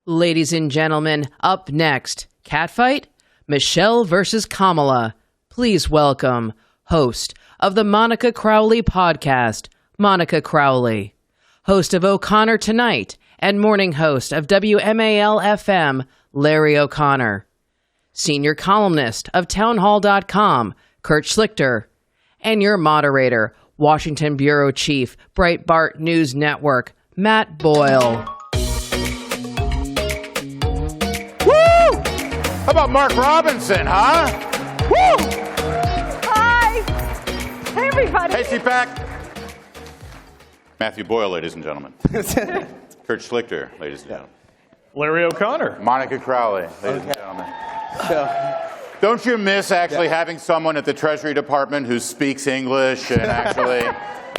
Ladies and gentlemen, up next, catfight? Michelle versus Kamala. Please welcome host of the Monica Crowley podcast, Monica Crowley. Host of O'Connor Tonight and morning host of WMAL-FM, Larry O'Connor. Senior columnist of townhall.com, Kurt Schlichter. And your moderator, Washington Bureau Chief, Breitbart News Network, Matt Boyle. How about Mark Robinson, huh? Woo! Hi. Hey, everybody. Hey, CPAC. Matthew Boyle, ladies and gentlemen. Kurt Schlichter, ladies and gentlemen. Larry O'Connor. Monica Crowley, ladies and gentlemen. Don't you miss actually having someone at the Treasury Department who speaks English and actually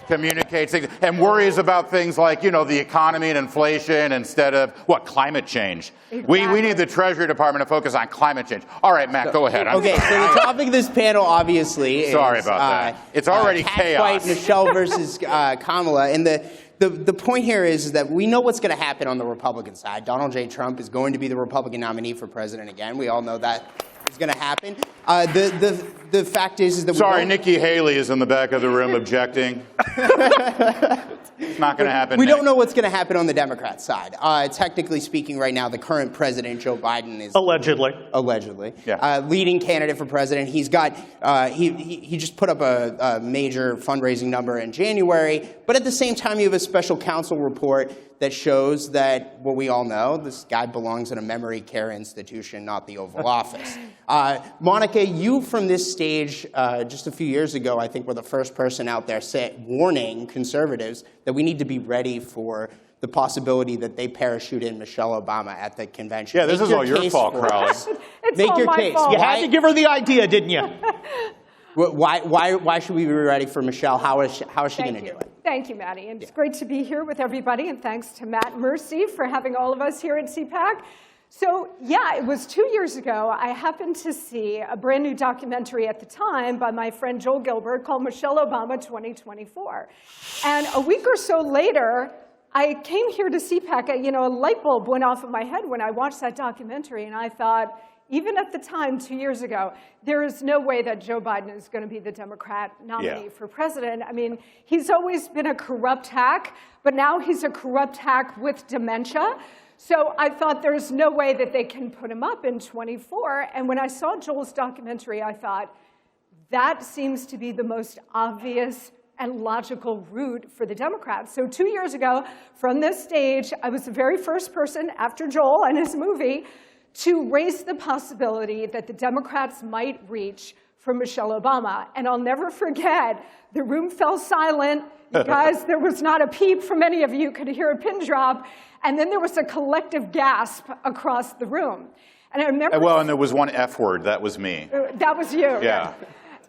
communicates things and worries about things like, you know, the economy and inflation instead of, climate change? Exactly. We need the Treasury Department to focus on climate change. All right, Matt, go ahead. Okay, so the topic of this panel, obviously, is... Sorry about that. It's already chaos. Catfight, Michelle versus Kamala. And the point here is that we know what's going to happen on the Republican side. Donald J. Trump is going to be the Republican nominee for president again. We all know that is going to happen. The fact is that Sorry, Nikki Haley is in the back of the room objecting. It's not going to happen. We Nick. don't know what's going to happen on the Democrat side. Technically speaking, right now, the current president, Joe Biden, is allegedly leading candidate for president. He's got he just put up a major fundraising number in January, but at the same time, you have a special counsel report that shows that what we all know, this guy belongs in a memory care institution, not the Oval Office. Monica, you from this stage just a few years ago, I think, were the first person out there warning conservatives that we need to be ready for the possibility that they parachute in Michelle Obama at the convention. Yeah, this is all your fault, Crowley. Make your case. Fault. You had to give her the idea, didn't you? Why should we be ready for Michelle? How is she going to do it? Thank you, Maddie. And it's great to be here with everybody. And thanks to Matt Mercy for having all of us here at CPAC. So, yeah, it was 2 years ago. I happened to see a brand new documentary at the time by my friend Joel Gilbert called Michelle Obama 2024. And a week or so later, I came here to CPAC. You know, a light bulb went off in my head when I watched that documentary. And I thought, even at the time, 2 years ago, there is no way that Joe Biden is going to be the Democrat nominee for president. I mean, he's always been a corrupt hack, but now he's a corrupt hack with dementia. So I thought there's no way that they can put him up in 24. And when I saw Joel's documentary, I thought, that seems to be the most obvious and logical route for the Democrats. So 2 years ago, from this stage, I was the very first person after Joel and his movie to raise the possibility that the Democrats might reach for Michelle Obama. And I'll never forget, the room fell silent. You guys, there was not a peep from any of you. You could hear a pin drop. And then there was a collective gasp across the room. And I remember... Well, and there was one F word. That was me. That was you. Yeah.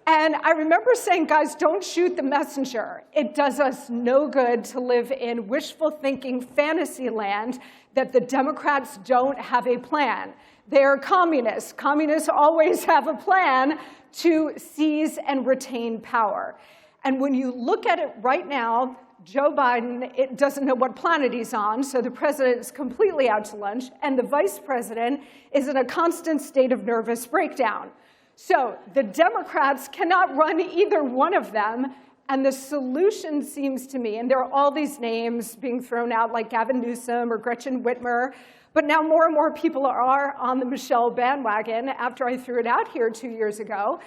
And I remember saying, guys, don't shoot the messenger. It does us no good to live in wishful thinking fantasy land that the Democrats don't have a plan. They're communists. Communists always have a plan to seize and retain power. And when you look at it right now, Joe Biden doesn't know what planet he's on, so the president is completely out to lunch, and the vice president is in a constant state of nervous breakdown. So the Democrats cannot run either one of them, and the solution seems to me, and there are all these names being thrown out like Gavin Newsom or Gretchen Whitmer, but now more and more people are on the Michelle bandwagon after I threw it out here 2 years ago.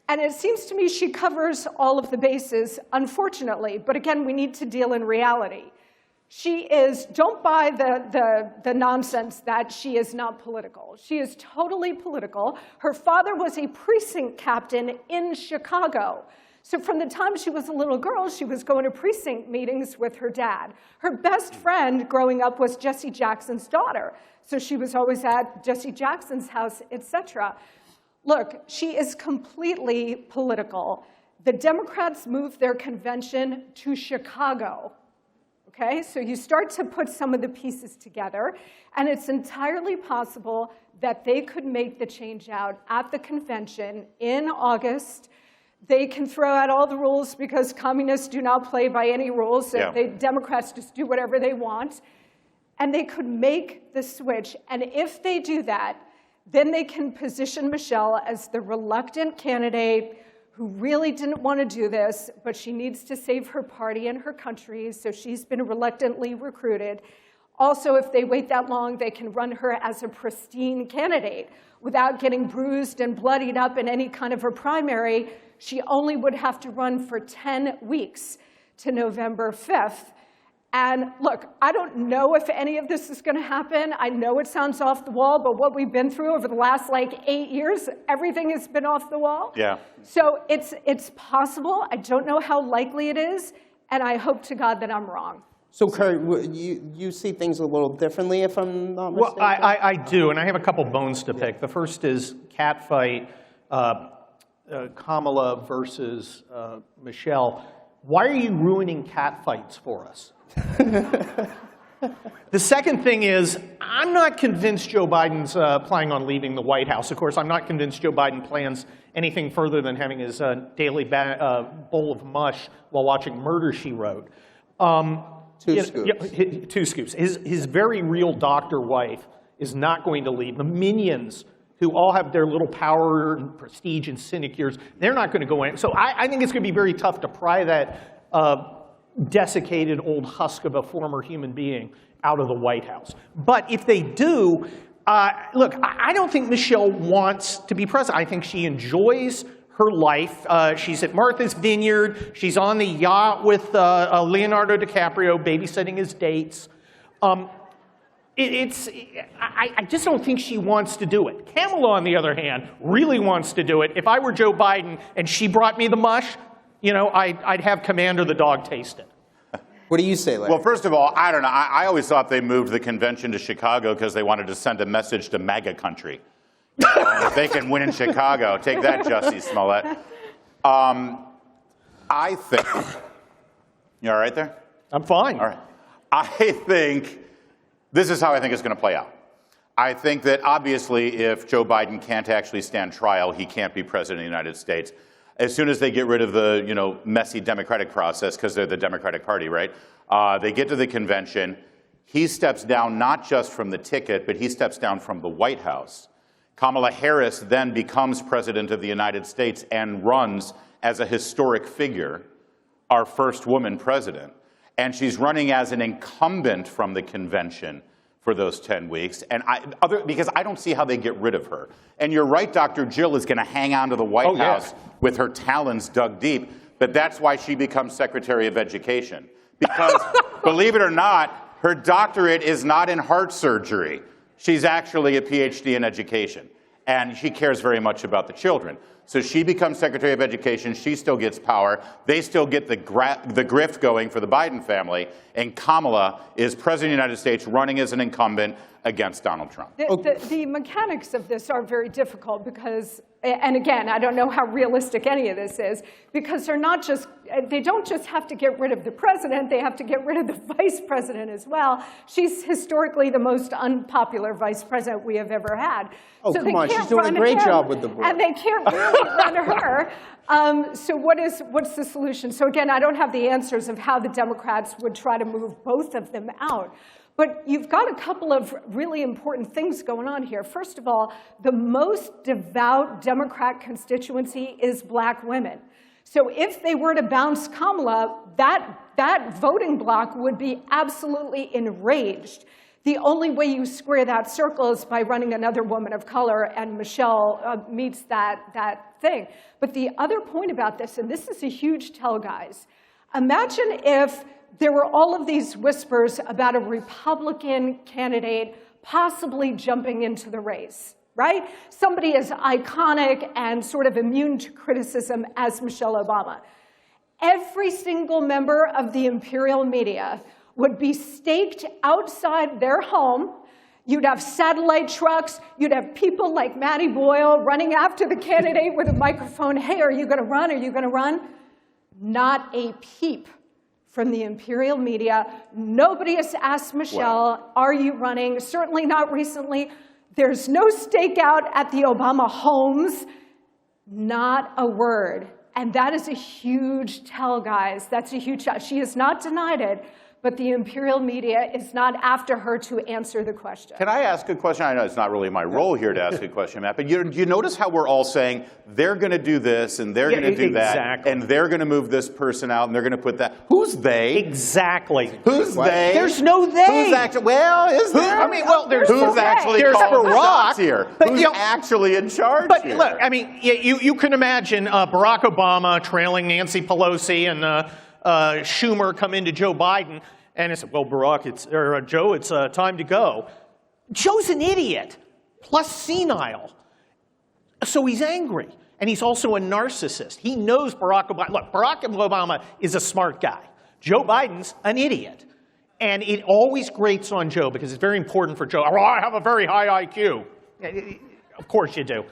And it seems to me she covers all of the bases, unfortunately. But again, we need to deal in reality. Don't buy the nonsense that she is not political. She is totally political. Her father was a precinct captain in Chicago. So from the time she was a little girl, she was going to precinct meetings with her dad. Her best friend growing up was Jesse Jackson's daughter. So she was always at Jesse Jackson's house, etc. Look, she is completely political. The Democrats moved their convention to Chicago. Okay, so you start to put some of the pieces together, and it's entirely possible that they could make the change out at the convention in August. They can throw out all the rules because communists do not play by any rules. So the Democrats just do whatever they want. And they could make the switch. And if they do that, then they can position Michelle as the reluctant candidate who really didn't want to do this, but she needs to save her party and her country, so she's been reluctantly recruited. Also, if they wait that long, they can run her as a pristine candidate without getting bruised and bloodied up in any kind of a primary. She only would have to run for 10 weeks to November 5th. And look, I don't know if any of this is going to happen. I know it sounds off the wall, but what we've been through over the last, 8 years, everything has been off the wall. Yeah. So it's possible. I don't know how likely it is, and I hope to God that I'm wrong. So, Kurt, you see things a little differently, if I'm not mistaken? Well, I do, and I have a couple bones to pick. The first is catfight, Kamala versus Michelle. Why are you ruining catfights for us? The second thing is, I'm not convinced Joe Biden's planning on leaving the White House. Of course, I'm not convinced Joe Biden plans anything further than having his daily bowl of mush while watching Murder, She Wrote. Two scoops. Two scoops. His very real doctor wife is not going to leave. The minions, who all have their little power and prestige and sinecures, they're not going to go in. So I think it's going to be very tough to pry that desiccated old husk of a former human being out of the White House. But if they do, look, I don't think Michelle wants to be president. I think she enjoys her life. She's at Martha's Vineyard. She's on the yacht with Leonardo DiCaprio, babysitting his dates. I just don't think she wants to do it. Kamala, on the other hand, really wants to do it. If I were Joe Biden and she brought me the mush, I'd have Commander the dog taste it. What do you say, Larry? Well, first of all, I don't know. I always thought they moved the convention to Chicago because they wanted to send a message to MAGA country. If they can win in Chicago, take that, Jussie Smollett. I think... You all right there? I'm fine. All right. I think this is how I think it's going to play out. I think that obviously if Joe Biden can't actually stand trial, he can't be president of the United States. As soon as they get rid of the messy Democratic process, because they're the Democratic Party, right? They get to the convention. He steps down not just from the ticket, but he steps down from the White House. Kamala Harris then becomes president of the United States and runs as a historic figure, our first woman president. And she's running as an incumbent from the convention for those 10 weeks, and because I don't see how they get rid of her. And you're right, Dr. Jill is going to hang on to the White House with her talons dug deep, but that's why she becomes Secretary of Education. Because, believe it or not, her doctorate is not in heart surgery. She's actually a PhD in education, and she cares very much about the children. So she becomes Secretary of Education. She still gets power. They still get the grift going for the Biden family. And Kamala is President of the United States running as an incumbent against Donald Trump. The mechanics of this are very difficult because, and again, I don't know how realistic any of this is, because they don't just have to get rid of the president, they have to get rid of the vice president as well. She's historically the most unpopular vice president we have ever had. Oh, so come on, she's doing a great job with the board. And they can't really run her. So what's the solution? So again, I don't have the answers of how the Democrats would try to move both of them out. But you've got a couple of really important things going on here. First of all, the most devout Democrat constituency is black women. So if they were to bounce Kamala, that voting bloc would be absolutely enraged. The only way you square that circle is by running another woman of color, and Michelle meets that thing. But the other point about this, and this is a huge tell, guys, imagine if there were all of these whispers about a Republican candidate possibly jumping into the race, right? Somebody as iconic and sort of immune to criticism as Michelle Obama. Every single member of the imperial media would be staked outside their home. You'd have satellite trucks. You'd have people like Matty Boyle running after the candidate with a microphone. Hey, are you going to run? Are you going to run? Not a peep from the imperial media. Nobody has asked Michelle, are you running? Certainly not recently. There's no stakeout at the Obama homes. Not a word. And that is a huge tell, guys. That's a huge tell. She has not denied it, but the imperial media is not after her to answer the question. Can I ask a question? I know it's not really my role here to ask a question, Matt, but you notice how we're all saying they're going to do this and they're going to do that, and they're going to move this person out and they're going to put that. Who's they? Exactly. Who's they? There's no they. Who's actually? Well, is there? I mean, well, there's who's actually there's calling the Barack shots here? but, Who's actually in charge But here? look, I mean, you can imagine Barack Obama trailing Nancy Pelosi and Schumer come into Joe Biden, and he said, "Well, Joe, it's time to go." Joe's an idiot, plus senile, so he's angry, and he's also a narcissist. He knows Barack Obama. Look, Barack Obama is a smart guy. Joe Biden's an idiot, and it always grates on Joe because it's very important for Joe. Well, I have a very high IQ. Of course you do.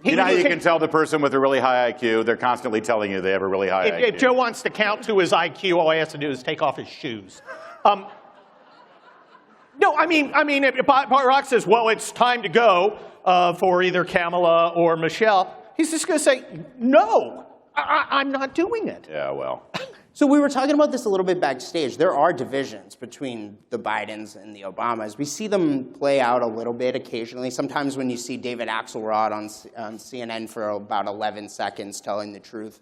You know how you can tell the person with a really high IQ? They're constantly telling you they have a really high IQ. If Joe wants to count to his IQ, all he has to do is take off his shoes. No, I mean, if Barack says, well, it's time to go for either Kamala or Michelle, he's just going to say, no, I'm not doing it. Yeah, well. So we were talking about this a little bit backstage. There are divisions between the Bidens and the Obamas. We see them play out a little bit occasionally. Sometimes when you see David Axelrod on CNN for about 11 seconds telling the truth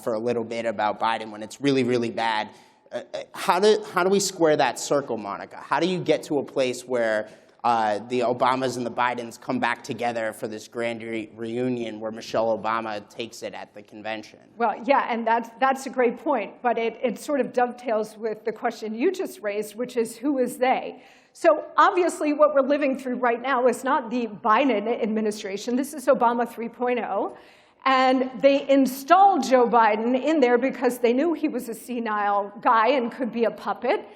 for a little bit about Biden when it's really, really bad. How do we square that circle, Monica? How do you get to a place where the Obamas and the Bidens come back together for this grand reunion where Michelle Obama takes it at the convention? Well, yeah, and that's a great point, but it sort of dovetails with the question you just raised, which is who is they? So obviously what we're living through right now is not the Biden administration. This is Obama 3.0. And they installed Joe Biden in there because they knew he was a senile guy and could be a puppet.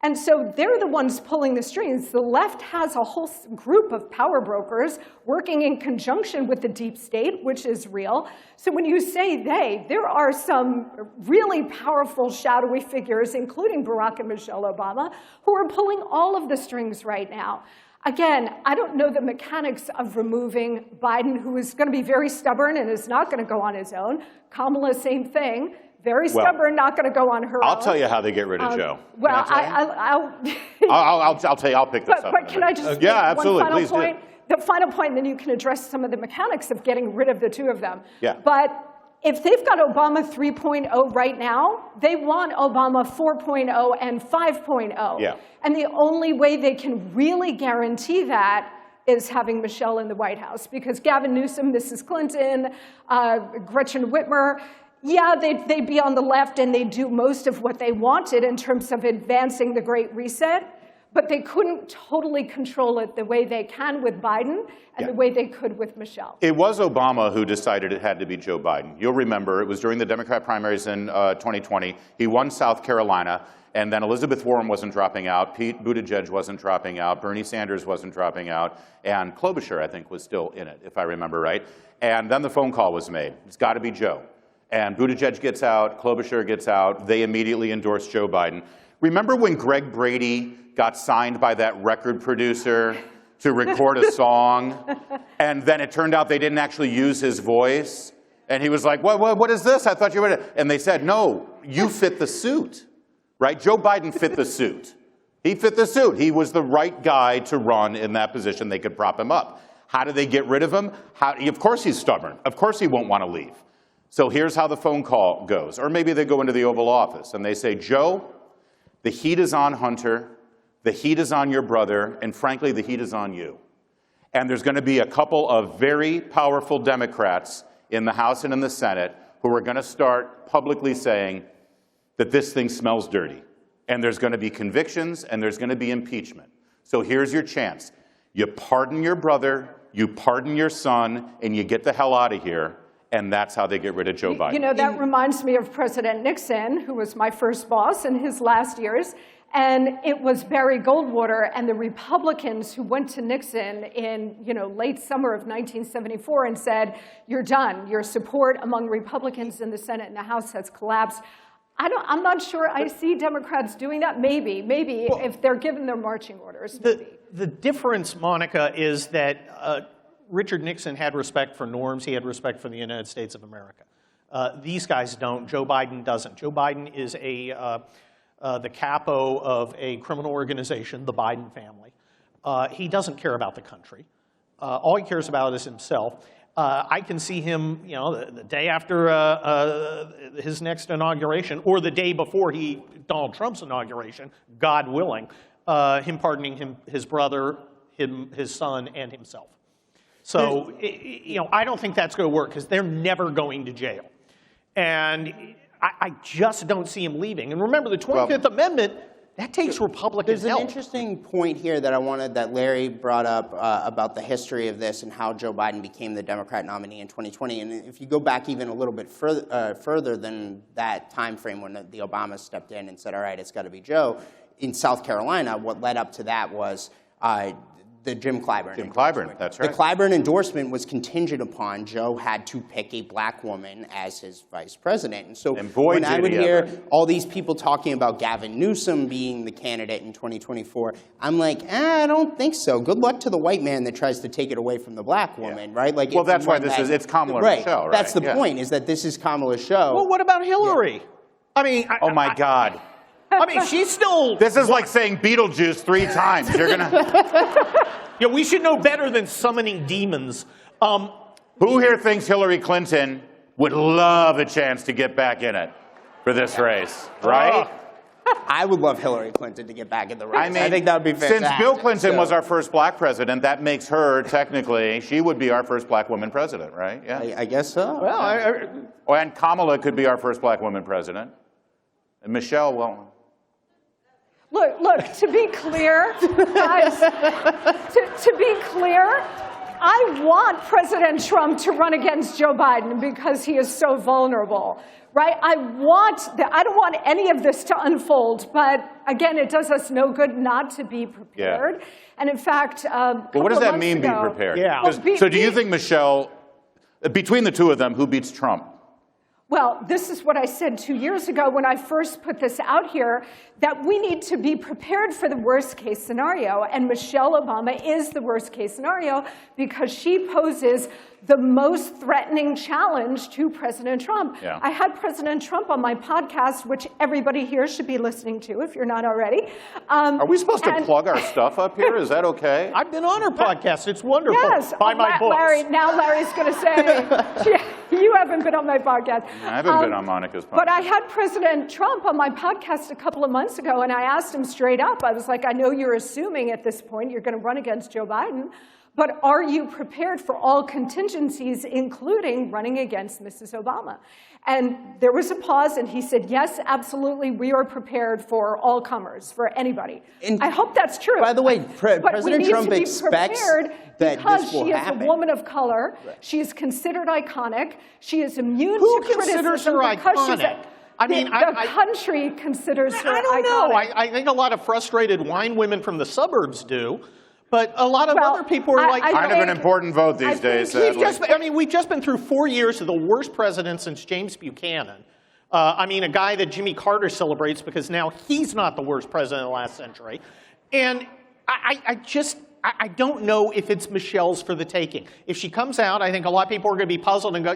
And so they're the ones pulling the strings. The left has a whole group of power brokers working in conjunction with the deep state, which is real. So when you say they, there are some really powerful shadowy figures, including Barack and Michelle Obama, who are pulling all of the strings right now. Again, I don't know the mechanics of removing Biden, who is going to be very stubborn and is not going to go on his own. Kamala, same thing. Very stubborn, not going to go on her own. I'll tell you how they get rid of Joe. Well, I'll tell you. I'll pick this up. But can I just yeah, absolutely. one final Please point? do. The final point, and then you can address some of the mechanics of getting rid of the two of them. Yeah. But if they've got Obama 3.0 right now, they want Obama 4.0 and 5.0. Yeah. And the only way they can really guarantee that is having Michelle in the White House. Because Gavin Newsom, Mrs. Clinton, Gretchen Whitmer, yeah, they'd be on the left and they'd do most of what they wanted in terms of advancing the Great Reset, but they couldn't totally control it the way they can with Biden and the way they could with Michelle. It was Obama who decided it had to be Joe Biden. You'll remember it was during the Democrat primaries in 2020. He won South Carolina, and then Elizabeth Warren wasn't dropping out, Pete Buttigieg wasn't dropping out, Bernie Sanders wasn't dropping out, and Klobuchar, I think, was still in it, if I remember right. And then the phone call was made. It's got to be Joe. And Buttigieg gets out, Klobuchar gets out. They immediately endorse Joe Biden. Remember when Greg Brady got signed by that record producer to record a song, and then it turned out they didn't actually use his voice? And he was like, what is this? I thought you were... And they said, no, you fit the suit, right? Joe Biden fit the suit. He fit the suit. He was the right guy to run in that position. They could prop him up. How do they get rid of him? Of course he's stubborn. Of course he won't want to leave. So here's how the phone call goes. Or maybe they go into the Oval Office and they say, Joe, the heat is on Hunter, the heat is on your brother, and frankly, the heat is on you. And there's going to be a couple of very powerful Democrats in the House and in the Senate who are going to start publicly saying that this thing smells dirty. And there's going to be convictions and there's going to be impeachment. So here's your chance. You pardon your brother, you pardon your son, and you get the hell out of here. And that's how they get rid of Joe Biden. You know, that reminds me of President Nixon, who was my first boss in his last years. And it was Barry Goldwater and the Republicans who went to Nixon in, late summer of 1974 and said, you're done. Your support among Republicans in the Senate and the House has collapsed. I'm not sure I see Democrats doing that. Maybe if they're given their marching orders. The difference, Monica, is that Richard Nixon had respect for norms. He had respect for the United States of America. These guys don't. Joe Biden doesn't. Joe Biden is the capo of a criminal organization, the Biden family. He doesn't care about the country. All he cares about is himself. I can see him, the day after his next inauguration, or the day before Donald Trump's inauguration, God willing, him pardoning his brother, his son, and himself. So, I don't think that's going to work because they're never going to jail. And I just don't see him leaving. And remember, the 25th Amendment, that takes Republicans' There's help. an interesting point here that Larry brought up about the history of this and how Joe Biden became the Democrat nominee in 2020. And if you go back even a little bit further than that time frame when the Obamas stepped in and said, all right, it's got to be Joe, in South Carolina, what led up to that was the Jim Clyburn endorsement. That's right. The Clyburn endorsement was contingent upon Joe had to pick a black woman as his vice president. And so when I would hear all these people talking about Gavin Newsom being the candidate in 2024, I'm like, I don't think so. Good luck to the white man that tries to take it away from the black woman, right? Like, well, that's why it's Kamala and Michelle, right? That's the point, is that this is Kamala's show. Well, what about Hillary? I mean, oh my God. I mean, she's still... This is like saying Beetlejuice 3 times. You're going to... Yeah, we should know better than summoning demons. Who here thinks Hillary Clinton would love a chance to get back in it for this race, right? I would love Hillary Clinton to get back in the race. I mean, I think that would be fantastic. Since Bill Clinton was our first black president, that makes her, technically, she would be our first black woman president, right? Yeah. I guess so. Well, And Kamala could be our first black woman president. And Michelle, well... Look, to be clear, guys, to be clear, I want President Trump to run against Joe Biden because he is so vulnerable, right? I don't want any of this to unfold, but again, it does us no good not to be prepared. Yeah. And in fact, well, what does that mean, be prepared? Yeah. So do you think, Michelle, between the two of them, who beats Trump? Well, this is what I said 2 years ago when I first put this out here, that we need to be prepared for the worst case scenario. And Michelle Obama is the worst case scenario because she poses the most threatening challenge to President Trump. Yeah. I had President Trump on my podcast, which everybody here should be listening to if you're not already. Are we supposed to plug our stuff up here? Is that okay? I've been on her podcast. It's wonderful. Yes. Buy my books. Larry, now Larry's going to say, you haven't been on my podcast. I haven't been on Monica's podcast. But I had President Trump on my podcast a couple of months ago, and I asked him straight up. I was like, I know you're assuming at this point you're going to run against Joe Biden, but are you prepared for all contingencies, including running against Mrs. Obama? And there was a pause, and he said, yes, absolutely, we are prepared for all comers, for anybody. And I hope that's true. By the way, President Trump expects that this will happen. Because she is a woman of color. Right. She is considered iconic. She is immune to criticism. Who considers her iconic? I mean, the country considers her iconic. I don't know. I think a lot of frustrated wine women from the suburbs do. But a lot of other people are like... Kind of an important vote these days. We've just been through 4 years of the worst president since James Buchanan. I mean, a guy that Jimmy Carter celebrates because now he's not the worst president of the last century. And I don't know if it's Michelle's for the taking. If she comes out, I think a lot of people are going to be puzzled and go,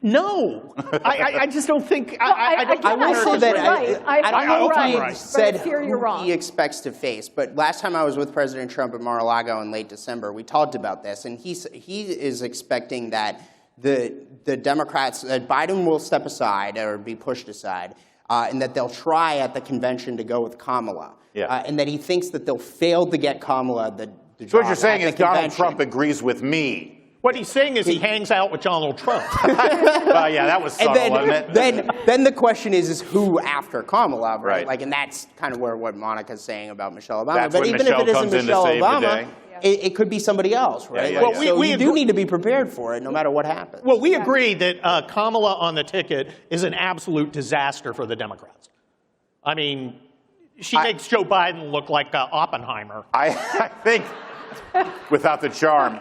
no, I just don't think. I will say that I don't know if he said who he expects to face, but last time I was with President Trump at Mar-a-Lago in late December, we talked about this, and he is expecting that the Democrats, that Biden will step aside or be pushed aside, and that they'll try at the convention to go with Kamala, and that he thinks that they'll fail to get Kamala the job. So what you're saying is Donald Trump agrees with me. What he's saying is he hangs out with Donald Trump. Yeah, that was subtle, wasn't it? Then the question is who after Kamala, right? Like, and that's kind of what Monica's saying about Michelle Obama. That's but even Michelle if it isn't Michelle Obama, the it could be somebody else, right? Well, we do need to be prepared for it, no matter what happens. Well, we agree that Kamala on the ticket is an absolute disaster for the Democrats. I mean, she makes Joe Biden look like Oppenheimer. I think, without the charm.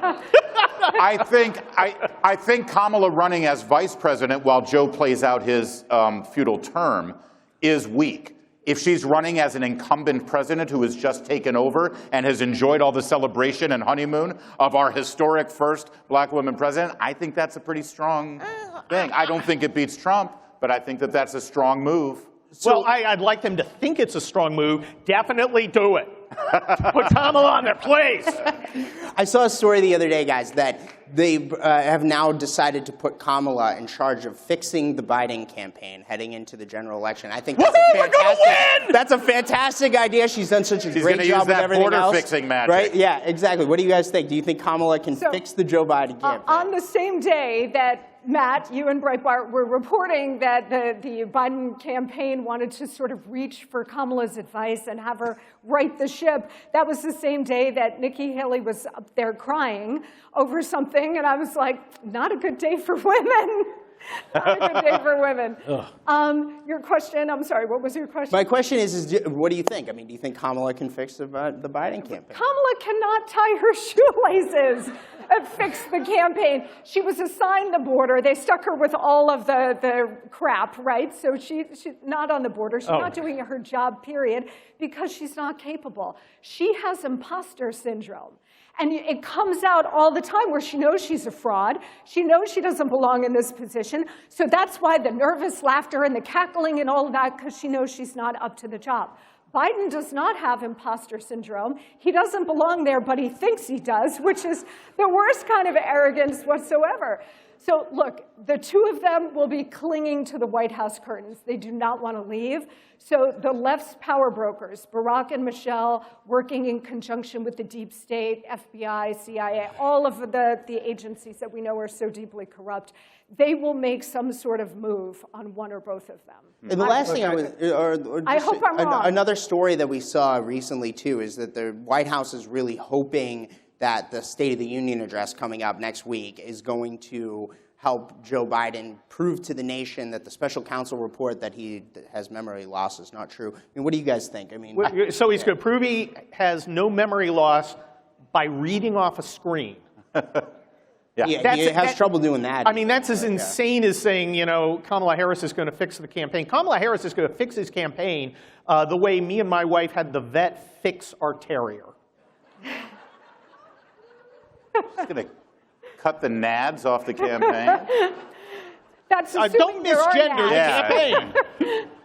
I think Kamala running as vice president while Joe plays out his feudal term is weak. If she's running as an incumbent president who has just taken over and has enjoyed all the celebration and honeymoon of our historic first black woman president, I think that's a pretty strong thing. I don't think it beats Trump, but I think that that's a strong move. Well, I'd like them to think it's a strong move. Definitely do it. Put Kamala on their place. I saw a story the other day, guys, that they have now decided to put Kamala in charge of fixing the Biden campaign heading into the general election. I think that's a fantastic idea. She's done such a great job with everything else. Fixing magic. Right? Yeah, exactly. What do you guys think? Do you think Kamala can fix the Joe Biden campaign? On the same day that Matt, you and Breitbart were reporting that the Biden campaign wanted to sort of reach for Kamala's advice and have her right the ship. That was the same day that Nikki Haley was up there crying over something, and I was like, not a good day for women. Not a good day for women. Your question, I'm sorry, what was your question? My question is what do you think? I mean, do you think Kamala can fix the Biden campaign? Kamala cannot tie her shoelaces and fix the campaign. She was assigned the border. They stuck her with all of the crap, right? So she's not on the border. She's not doing her job, period, because she's not capable. She has imposter syndrome. And it comes out all the time where she knows she's a fraud. She knows she doesn't belong in this position. So that's why the nervous laughter and the cackling and all of that, because she knows she's not up to the job. Biden does not have imposter syndrome. He doesn't belong there, but he thinks he does, which is the worst kind of arrogance whatsoever. So look, the two of them will be clinging to the White House curtains. They do not want to leave. So the left's power brokers, Barack and Michelle, working in conjunction with the deep state, FBI, CIA, all of the agencies that we know are so deeply corrupt, they will make some sort of move on one or both of them. And the last thing I hope I'm wrong. Another story that we saw recently, too, is that the White House is really hoping that the State of the Union address coming up next week is going to help Joe Biden prove to the nation that the special counsel report that he has memory loss is not true. I mean, what do you guys think? I mean, so he's going to prove he has no memory loss by reading off a screen. Yeah, he has trouble doing that. I mean, that's as insane as saying, you know, Kamala Harris is going to fix the campaign. Kamala Harris is going to fix his campaign the way me and my wife had the vet fix our terrier. He's going to cut the nads off the campaign. That's don't misgender the campaign.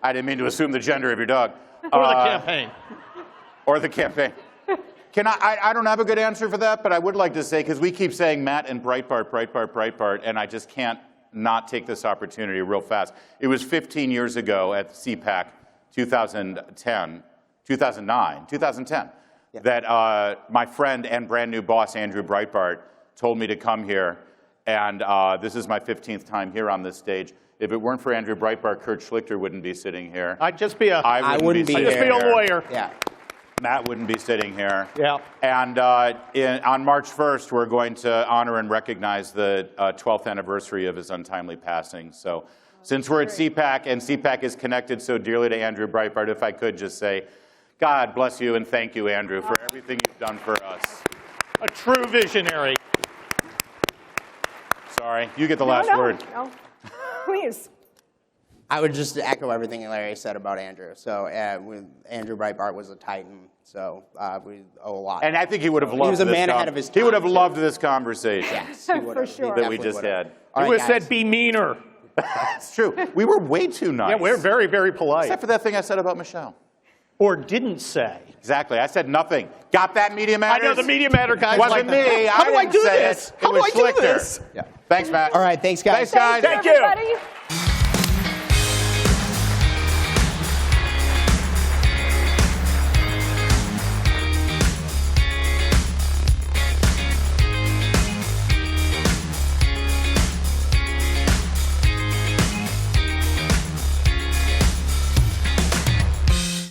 I didn't mean to assume the gender of your dog. Or the campaign. Or the campaign. I don't have a good answer for that, but I would like to say, because we keep saying Matt and Breitbart, and I just can't not take this opportunity real fast. It was 15 years ago at CPAC 2010, that my friend and brand new boss, Andrew Breitbart, told me to come here, and this is my 15th time here on this stage. If it weren't for Andrew Breitbart, Kurt Schlichter wouldn't be sitting here. I'd just be a lawyer. Yeah. Matt wouldn't be sitting here. Yeah. And on March 1st, we're going to honor and recognize the 12th anniversary of his untimely passing. So since we're at CPAC, and CPAC is connected so dearly to Andrew Breitbart, if I could just say, God bless you and thank you, Andrew, for everything you've done for us. A true visionary. Sorry, you get the last word. No. Please. I would just echo everything Larry said about Andrew. So Andrew Breitbart was a titan, so we owe a lot. And I think he would have loved He was a man ahead of his time. He would have loved this conversation. Yes, he would have. For sure. That we just had. He would have said, be meaner. It's true. We were way too nice. Yeah, we're very, very polite. Except for that thing I said about Michelle. Or didn't say. Exactly. I said nothing. Got that, Media Matters? I know the Media Matter guys. Wasn't me. How do I do say this? It How do was I do Schlichter. this? Yeah. Thanks, Matt. All right, thanks, guys. Thanks, guys. Thank you. Everybody.